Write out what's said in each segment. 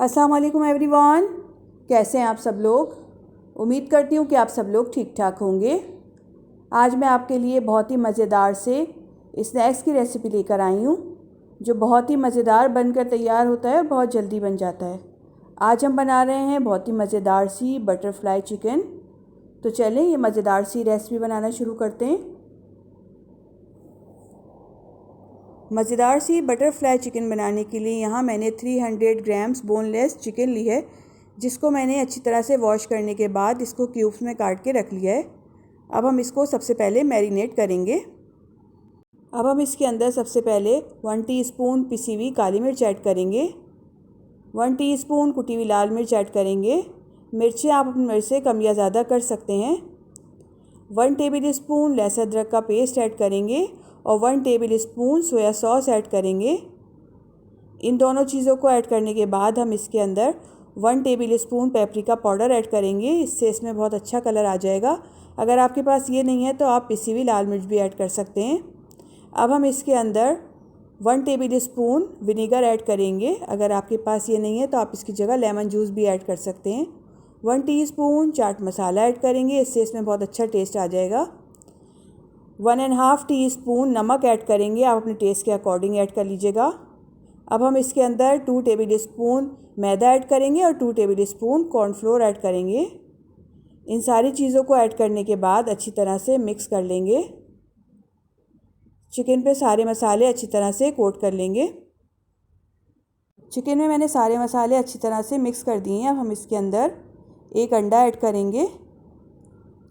अस्सलाम वालेकुम एवरीवन। कैसे हैं आप सब लोग। उम्मीद करती हूँ कि आप सब लोग ठीक ठाक होंगे। आज मैं आपके लिए बहुत ही मज़ेदार से स्नैक्स की रेसिपी लेकर आई हूँ जो बहुत ही मज़ेदार बनकर तैयार होता है और बहुत जल्दी बन जाता है। आज हम बना रहे हैं बहुत ही मज़ेदार सी बटरफ्लाई चिकन। तो चलें ये मज़ेदार सी रेसिपी बनाना शुरू करते हैं। मज़ेदार सी बटरफ्लाई चिकन बनाने के लिए यहाँ मैंने 300 ग्राम्स बोनलेस चिकन ली है, जिसको मैंने अच्छी तरह से वॉश करने के बाद इसको क्यूब्स में काट के रख लिया है। अब हम इसको सबसे पहले मैरिनेट करेंगे। अब हम इसके अंदर सबसे पहले 1 टीस्पून पिसी हुई काली मिर्च ऐड करेंगे, 1 टीस्पून कुटी हुई लाल मिर्च ऐड करेंगे। मिर्चें आप अपनी मिर्च से कम या ज़्यादा कर सकते हैं। 1 टेबल स्पून लहसुन अदरक का पेस्ट ऐड करेंगे और 1 table spoon soya sauce add करेंगे। इन दोनों चीज़ों को ऐड करने के बाद हम इसके अंदर 1 table spoon paprika powder add करेंगे। इससे इसमें बहुत अच्छा कलर आ जाएगा। अगर आपके पास ये नहीं है तो आप पिसी हुई लाल मिर्च भी ऐड कर सकते हैं। अब हम इसके अंदर 1 टेबल स्पून विनेगर ऐड करेंगे। अगर आपके पास ये नहीं है तो आप इसकी जगह लेमन जूस भी ऐड कर सकते हैं। 1 टीस्पून चाट मसाला ऐड करेंगे, इससे इसमें बहुत अच्छा टेस्ट आ जाएगा। 1.5 टीस्पून नमक ऐड करेंगे, आप अपने टेस्ट के अकॉर्डिंग ऐड कर लीजिएगा। अब हम इसके अंदर 2 टेबल स्पून मैदा ऐड करेंगे और 2 टेबल स्पून कॉर्नफ्लोर ऐड करेंगे। इन सारी चीज़ों को ऐड करने के बाद अच्छी तरह से मिक्स कर लेंगे। चिकन पे सारे मसाले अच्छी तरह से कोट कर लेंगे। चिकन में मैंने सारे मसाले अच्छी तरह से मिक्स कर दिए हैं। अब हम इसके अंदर एक अंडा ऐड करेंगे।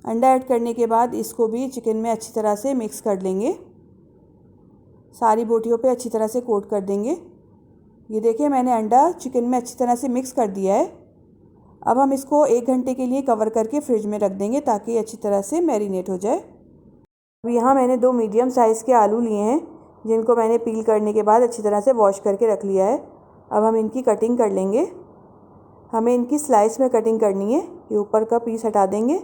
अंडा ऐड करने के बाद इसको भी चिकन में अच्छी तरह से मिक्स कर लेंगे। सारी बोटियों पे अच्छी तरह से कोट कर देंगे। ये देखिए मैंने अंडा चिकन में अच्छी तरह से मिक्स कर दिया है। अब हम इसको 1 घंटे के लिए कवर करके फ्रिज में रख देंगे ताकि ये अच्छी तरह से मैरिनेट हो जाए। अब यहाँ मैंने 2 मीडियम साइज़ के आलू लिए हैं, जिनको मैंने पील करने के बाद अच्छी तरह से वॉश करके रख लिया है। अब हम इनकी कटिंग कर लेंगे। हमें इनकी स्लाइस में कटिंग करनी है। ये ऊपर का पीस हटा देंगे।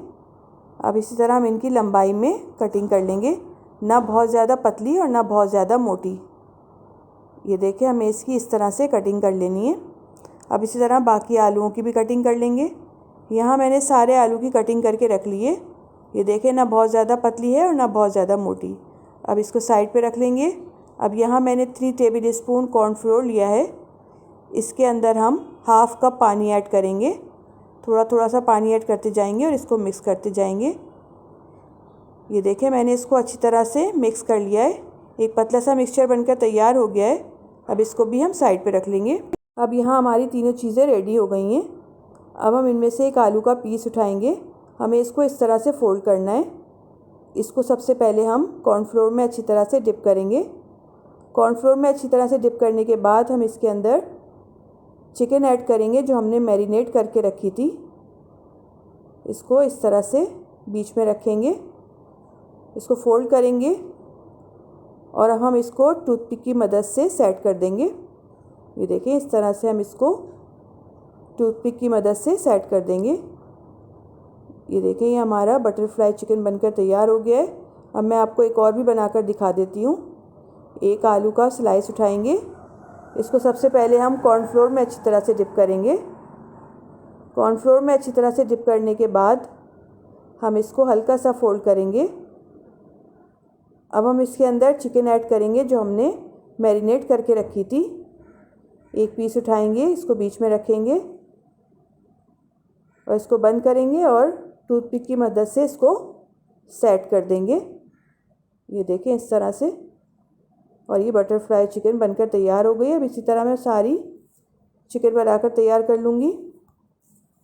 अब इसी तरह हम इनकी लंबाई में कटिंग कर लेंगे, ना बहुत ज़्यादा पतली और ना बहुत ज़्यादा मोटी। ये देखिए हमें इसकी इस तरह से कटिंग कर लेनी है। अब इसी तरह बाकी आलूओं की भी कटिंग कर लेंगे। यहाँ मैंने सारे आलू की कटिंग करके रख लिए। ये देखिए ना बहुत ज़्यादा पतली है और ना बहुत ज़्यादा मोटी। अब इसको साइड पे रख लेंगे। अब यहाँ मैंने 3 टेबल स्पून कॉर्नफ्लोर लिया है। इसके अंदर हम हाफ़ कप पानी ऐड करेंगे। थोड़ा थोड़ा सा पानी ऐड करते जाएंगे और इसको मिक्स करते जाएंगे। ये देखिए मैंने इसको अच्छी तरह से मिक्स कर लिया है। एक पतला सा मिक्सचर बनकर तैयार हो गया है। अब इसको भी हम साइड पे रख लेंगे। अब यहाँ हमारी तीनों चीज़ें रेडी हो गई हैं। अब हम इनमें से एक आलू का पीस उठाएंगे। हमें इसको इस तरह से फोल्ड करना है। इसको सबसे पहले हम कॉर्नफ्लोर में अच्छी तरह से डिप करेंगे। कॉर्नफ्लोर में अच्छी तरह से डिप करने के बाद हम इसके अंदर चिकन ऐड करेंगे जो हमने मैरिनेट करके रखी थी। इसको इस तरह से बीच में रखेंगे, इसको फोल्ड करेंगे और अब हम इसको टूथपिक की मदद से सेट कर देंगे। ये देखिए इस तरह से हम इसको टूथपिक की मदद से सेट कर देंगे। ये देखिए ये हमारा बटरफ्लाई चिकन बनकर तैयार हो गया है। अब मैं आपको एक और भी बनाकर दिखा देती हूँ। एक आलू का स्लाइस उठाएंगे। इसको सबसे पहले हम कॉर्नफ्लोर में अच्छी तरह से डिप करेंगे। कॉर्नफ्लोर में अच्छी तरह से डिप करने के बाद हम इसको हल्का सा फोल्ड करेंगे। अब हम इसके अंदर चिकन ऐड करेंगे जो हमने मैरिनेट करके रखी थी। एक पीस उठाएंगे, इसको बीच में रखेंगे और इसको बंद करेंगे और टूथपिक की मदद से इसको सेट कर देंगे। ये देखें इस तरह से, और ये बटरफ्लाई चिकन बनकर तैयार हो गई है। अब इसी तरह मैं सारी चिकन बनाकर तैयार कर लूँगी।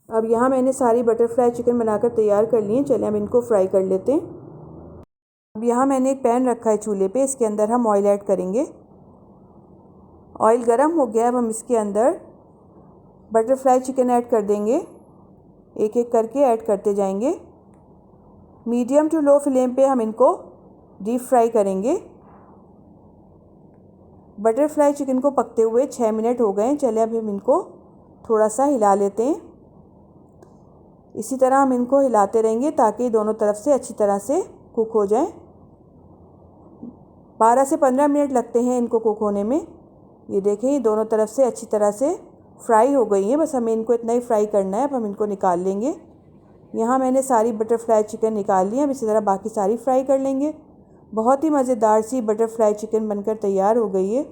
अब यहाँ मैंने सारी बटरफ्लाई चिकन बनाकर तैयार कर ली है। चलिए हम इनको फ्राई कर लेते हैं। अब यहाँ मैंने एक पैन रखा है चूल्हे पे। इसके अंदर हम ऑयल ऐड करेंगे। ऑयल गर्म हो गया। अब हम इसके अंदर बटरफ्लाई चिकन ऐड कर देंगे। एक एक करके ऐड करते जाएंगे। मीडियम टू लो फ्लेम पे हम इनको डीप फ्राई करेंगे। बटरफ्लाई चिकन को पकते हुए 6 मिनट हो गए। चलिए अब हम इनको थोड़ा सा हिला लेते हैं। इसी तरह हम इनको हिलाते रहेंगे ताकि दोनों तरफ से अच्छी तरह से कुक हो जाए। 12 से 15 मिनट लगते हैं इनको कुक होने में। ये देखें दोनों तरफ से अच्छी तरह से फ्राई हो गई हैं, बस हमें इनको इतना ही फ्राई करना है। अब हम इनको निकाल लेंगे। यहाँ मैंने सारी बटरफ्लाई चिकन निकाल ली है। अब इसी तरह बाकी सारी फ्राई कर लेंगे। बहुत ही मज़ेदार सी बटरफ्लाई चिकन बनकर तैयार हो गई है।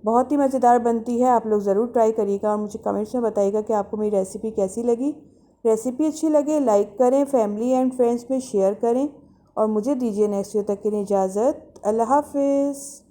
बहुत ही मज़ेदार बनती है, आप लोग ज़रूर ट्राई करिएगा और मुझे कमेंट्स में बताइएगा कि आपको मेरी रेसिपी कैसी लगी। रेसिपी अच्छी लगे लाइक करें, फैमिली एंड फ्रेंड्स में शेयर करें और मुझे दीजिए नेक्स्ट वीडियो तक के लिए इजाज़त। अल्लाह हाफिज़।